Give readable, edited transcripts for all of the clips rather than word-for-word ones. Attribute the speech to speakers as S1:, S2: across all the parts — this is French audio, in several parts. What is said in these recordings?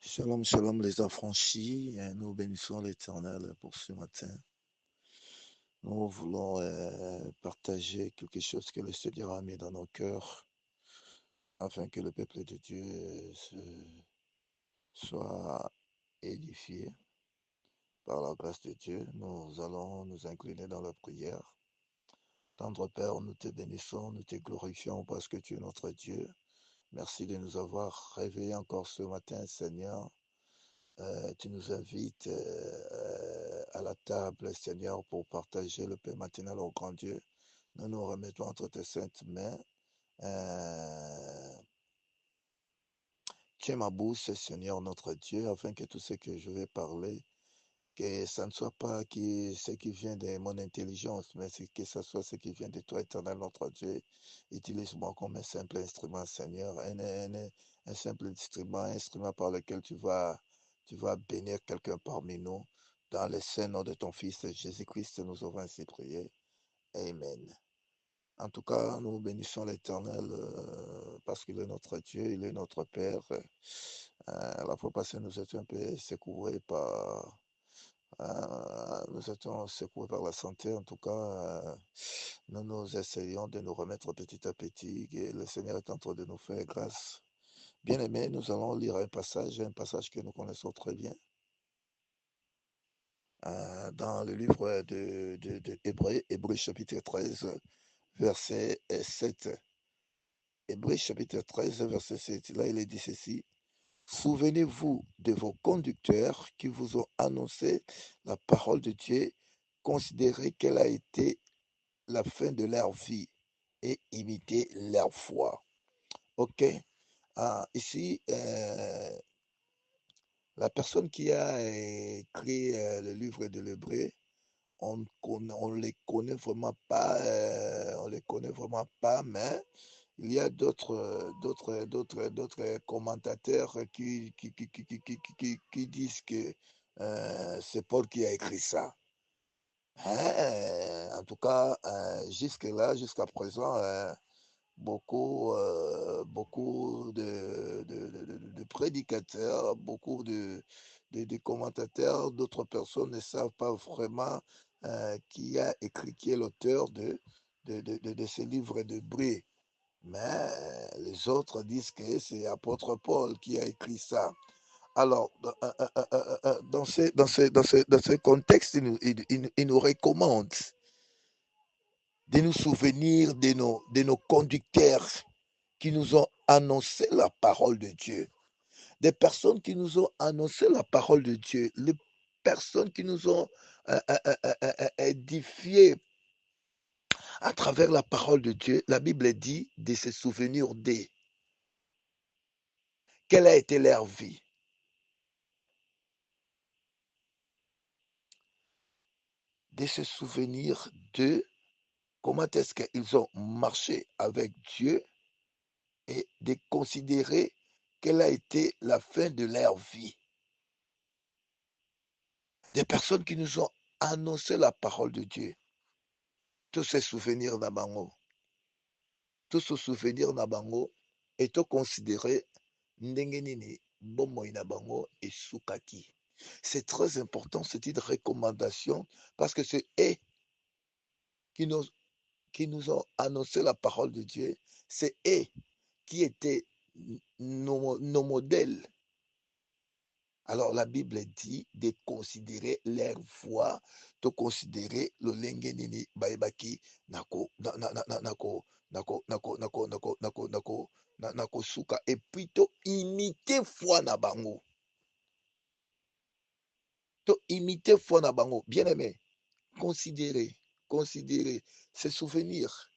S1: Shalom, shalom les affranchis. Nous bénissons l'Éternel pour ce matin. Nous voulons partager quelque chose que le Seigneur a mis dans nos cœurs afin que le peuple de Dieu soit édifié par la grâce de Dieu. Nous allons nous incliner dans la prière. Tendre Père, nous te bénissons, nous te glorifions parce que tu es notre Dieu. Merci de nous avoir réveillés encore ce matin, Seigneur. Tu nous invites à la table, Seigneur, pour partager le pain matinal au grand Dieu. Nous nous remettons entre tes saintes mains. Euh, Tiens ma bouche, Seigneur notre Dieu, afin que tout ce que je vais parler, que ça ne soit pas ce qui vient de mon intelligence, mais que ce soit ce qui vient de toi, éternel notre Dieu. Utilise-moi comme un simple instrument, Seigneur, un simple instrument par lequel tu vas bénir quelqu'un parmi nous. Dans le saint nom de ton Fils Jésus-Christ, nous avons ainsi prié. Amen. En tout cas, nous bénissons l'Éternel parce qu'il est notre Dieu, il est notre Père. La fois passée, nous étions un peu secoués par la santé. En tout cas, nous essayons de nous remettre petit à petit et le Seigneur est en train de nous faire grâce. Bien-aimés, nous allons lire un passage que nous connaissons très bien, dans le livre de Hébreux chapitre 13, verset 7. Hébreux chapitre 13, verset 7. Là, il est dit ceci. Souvenez-vous de vos conducteurs qui vous ont annoncé la parole de Dieu. Considérez quelle a été la fin de leur vie et imitez leur foi. OK? Ici, la personne qui a écrit le livre de l'Hébreu, on les connaît vraiment pas, mais il y a d'autres commentateurs qui disent que c'est Paul qui a écrit ça. En tout cas, jusqu'à présent, beaucoup de prédicateurs, beaucoup de commentateurs, d'autres personnes ne savent pas vraiment qui est l'auteur de ce livre de Bré. Mais les autres disent que c'est l'apôtre Paul qui a écrit ça. Alors, dans ce contexte, il nous recommande de nous souvenir de nos conducteurs qui nous ont annoncé la parole de Dieu. Des personnes qui nous ont annoncé la parole de Dieu. Les personnes qui nous ont édifiés à travers la parole de Dieu. La Bible dit de se souvenir d'eux. Quelle a été leur vie? De se souvenir de comment est-ce qu'ils ont marché avec Dieu et de considérer quelle a été la fin de leur vie. Des personnes qui nous ont annoncé la parole de Dieu. Tous ces souvenirs nabango. Tous ces souvenirs nabango et tout considérer ndenge nini bomoi nabango et sukaki. C'est très important, c'est une recommandation parce que c'est eux qui nous, qui nous ont annoncé la parole de Dieu. C'est eux qui étaient nos modèles. Alors la Bible dit de considérer leur voix, de considérer le lenge nini baebaki nako suka et puis to imiter foi na bango. To imiter foi na bango. Bien aimé, considérer, se souvenir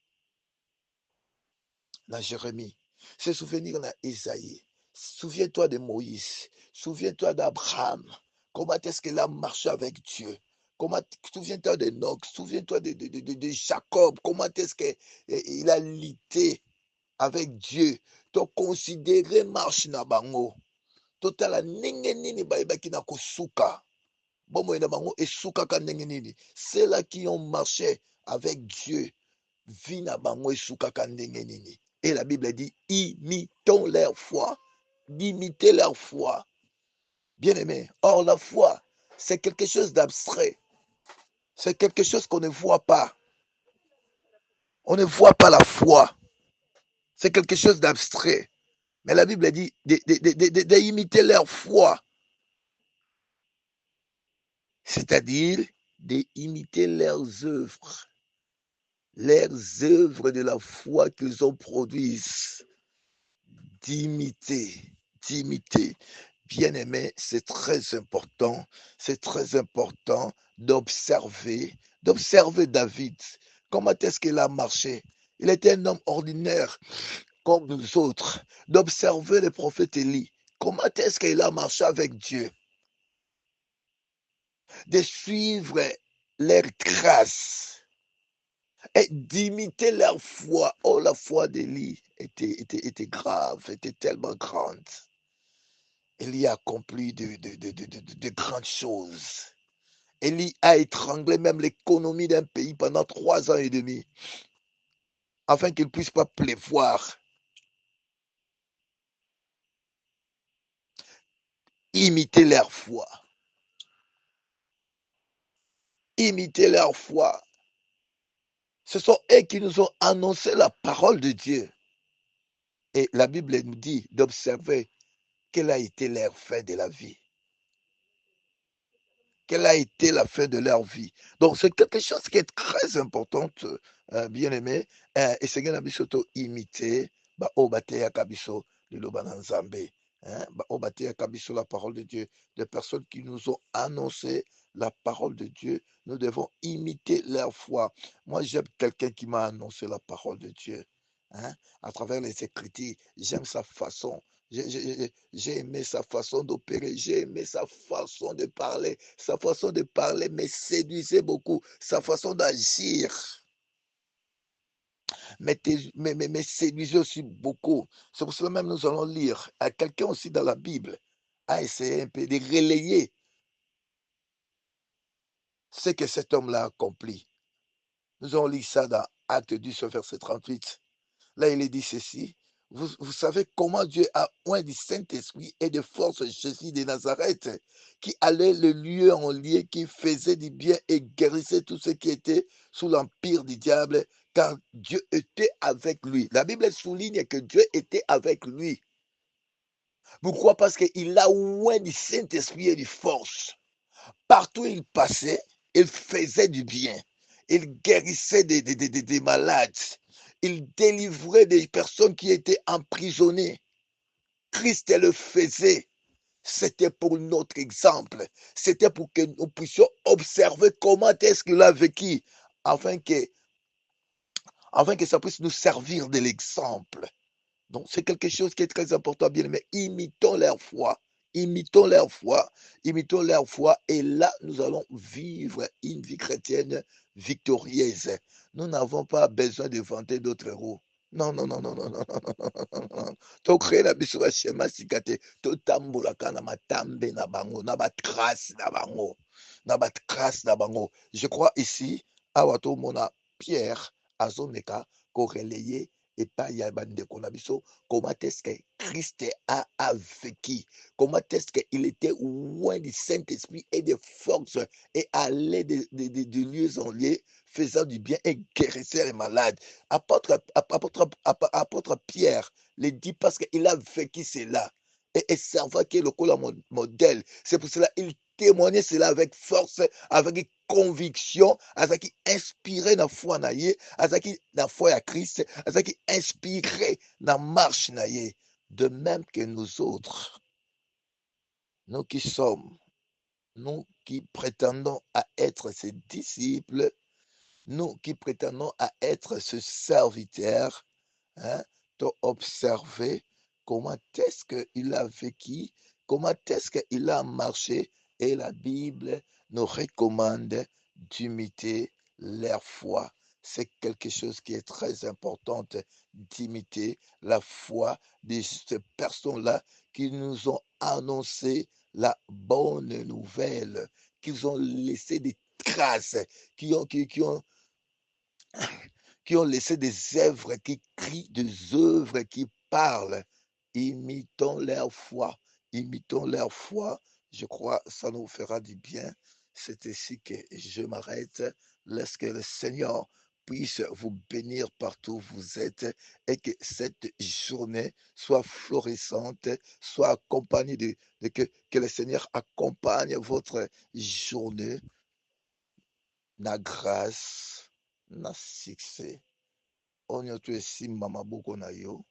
S1: na Jérémie, se souvenir na Isaïe. Souviens-toi de Moïse, souviens-toi d'Abraham. Comment est-ce qu'il a marché avec Dieu? Souviens-toi d'Enoch, souviens-toi de Jacob. Comment est-ce qu'il a lutté avec Dieu? To considérer marche na bango. Totala ndenge nini bayebaki na kosuka. Bomoi na bango esukaka ndenge nini. Ceux-là qui ont marché avec Dieu, vie na bango esukaka ndenge nini. Et la Bible dit, imitons leur foi, d'imiter leur foi. Bien-aimé, or la foi, c'est quelque chose d'abstrait. C'est quelque chose qu'on ne voit pas. On ne voit pas la foi. C'est quelque chose d'abstrait. Mais la Bible dit d'imiter leur foi. C'est-à-dire d'imiter leurs œuvres. Leurs œuvres de la foi qu'ils ont produites. D'imiter. D'imiter. Bien-aimé, c'est très important. C'est très important d'observer David. Comment est-ce qu'il a marché? Il était un homme ordinaire comme nous autres. D'observer le prophète Élie. Comment est-ce qu'il a marché avec Dieu? De suivre leurs traces et d'imiter leur foi. Oh, la foi d'Élie était grave, était tellement grande. Élie a accompli de grandes choses. Élie a étranglé même l'économie d'un pays pendant 3 ans et demi, afin qu'il ne puisse pas pleuvoir. Imiter leur foi. Imiter leur foi. Ce sont eux qui nous ont annoncé la parole de Dieu. Et la Bible nous dit d'observer quelle a été leur fin de la vie. Quelle a été la fin de leur vie. Donc, c'est quelque chose qui est très important, bien aimé. Et c'est que nous imiter, obateya kabiso, liloba na nzambe. Obateya kabiso, la parole de Dieu. Des personnes qui nous ont annoncé la parole de Dieu, nous devons imiter leur foi. Moi, j'aime quelqu'un qui m'a annoncé la parole de Dieu. À travers les Écritures, j'aime sa façon. J'ai aimé sa façon d'opérer, j'ai aimé sa façon de parler. Sa façon de parler me séduisait beaucoup. Sa façon d'agir me séduisait aussi beaucoup. C'est pour cela même nous allons lire à quelqu'un aussi dans la Bible, à essayer un peu de relayer ce que cet homme-là a accompli. Nous allons lire ça dans Acte 10, verset 38. Là, il est dit ceci. Vous savez comment Dieu a oint du Saint-Esprit et de force Jésus de Nazareth, qui allait de lieu en lieu, qui faisait du bien et guérissait tous ceux qui étaient sous l'empire du diable, car Dieu était avec lui. La Bible souligne que Dieu était avec lui. Pourquoi? Parce qu'il a oint du Saint-Esprit et de force. Partout où il passait, il faisait du bien. Il guérissait des malades. Il délivrait des personnes qui étaient emprisonnées. Christ le faisait. C'était pour notre exemple. C'était pour que nous puissions observer comment est-ce qu'il a vécu, afin que, afin que ça puisse nous servir de l'exemple. Donc, c'est quelque chose qui est très important, bien aimé. Imitons leur foi. Imitons leur foi. Imitons leur foi. Et là, nous allons vivre une vie chrétienne victorieuse. Nous n'avons pas besoin de vanter d'autres héros. Non, non, non, non, non, non, non, non, non, non, non. Tokrea biso ba shema sikate, totambolaka na matambe na bango, na ba trace na bango, na ba trace na bango. Je crois ici, awato mona Pierre azomeka koreleye epai ya bandeko na biso, comment est-ce que Christ a vécu, comment est-ce qu'il était loin du Saint-Esprit et des forces et allait de lieux en lieux, faisant du bien et guérissant les malades. Apôtre Pierre le dit parce qu'il a vécu cela. Et servant qui est le modèle. C'est pour cela qu'il témoignait cela avec force, avec conviction, avec inspiré na foi na ye, avec la foi à Christ, avec inspiré na marche na ye. De même que nous autres, nous qui sommes, nous qui prétendons à être ses disciples, nous qui prétendons à être ce serviteur, hein, d'observer comment est-ce qu'il a vécu, comment est-ce qu'il a marché, et la Bible nous recommande d'imiter leur foi. C'est quelque chose qui est très important d'imiter la foi de ces personnes-là qui nous ont annoncé la bonne nouvelle, qu'ils ont laissé des traces, qui ont, qui, qui ont laissé des œuvres qui crient, des œuvres qui parlent. Imitons leur foi. Imitons leur foi. Je crois que ça nous fera du bien. C'est ici que je m'arrête. Laisse que le Seigneur puisse vous bénir partout où vous êtes et que cette journée soit florissante, soit accompagnée que le Seigneur accompagne votre journée, na grâce, na succès. Onyoto esimba maboko na yo,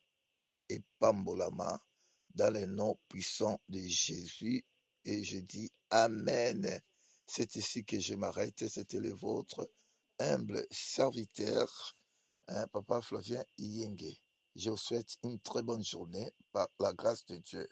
S1: epambolama dans le nom puissant de Jésus. Et je dis Amen. C'est ici que je m'arrête. C'était le vôtre humble serviteur, hein, Papa Flavien Iyenge. Je vous souhaite une très bonne journée par la grâce de Dieu.